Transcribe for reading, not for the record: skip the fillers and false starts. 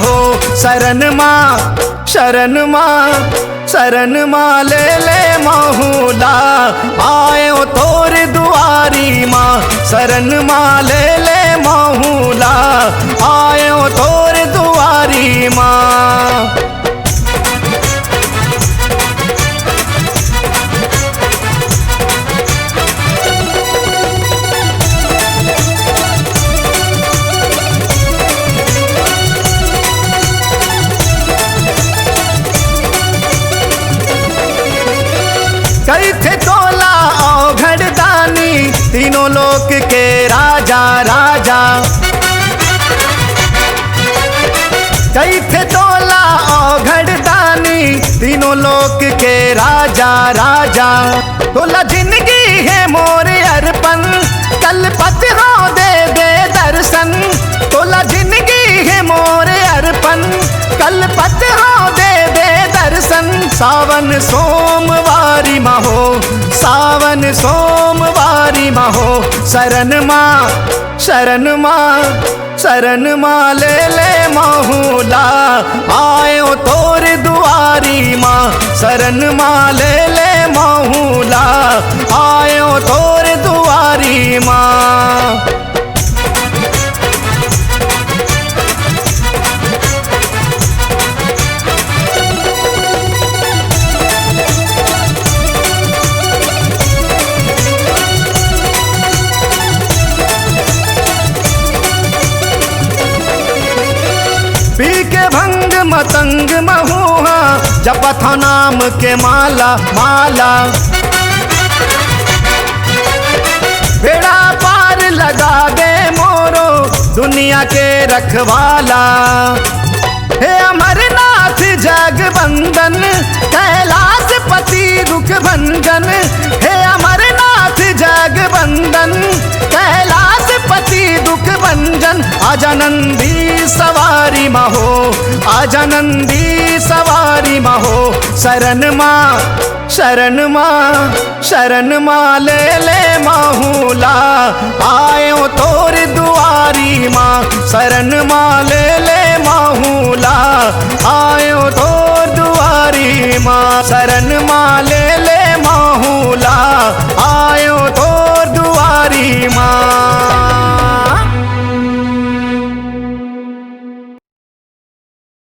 हो शरण माँ ले ले माहूला आयो तोर दुआरी माँ शरण माँ ले ले माहूला आयो तोर दुआरी माँ। कई थे तोला औघड़ दानी तीनों लोक के राजा राजा। कई थे तोला औघड़ दानी तीनों लोक के राजा राजा। तोला जिंदगी है मोर अर्पण कल पत हो दे दे दर्शन। तोला जिंदगी है मोर अर्पण कल पत हो दे दे दर्शन। सावन सोमवारी महो सावन सोमवारी महो शरण माँ ले ले माहूला आयो तोर दुआरी माँ शरण माँ ले ले माहूला आयो तोर दुआरी माँ। पी के भंग मतंग महुआ जपथ नाम के माला माला। बेड़ा पार लगा दे मोरो दुनिया के रखवाला। हे अमरनाथ जगबंदन कैलाश पति दुख भंजन। हे अमरनाथ जगबंदन कैलाश पति दुख भंजन। आजानंदी सवारी महो आजानंदी सवारी महो शरण माँ ले ले माहूला आयो तोर दुआरी माँ शरण माँ ले ले माहूला आयो तोर दुआरी माँ शरण माँ ले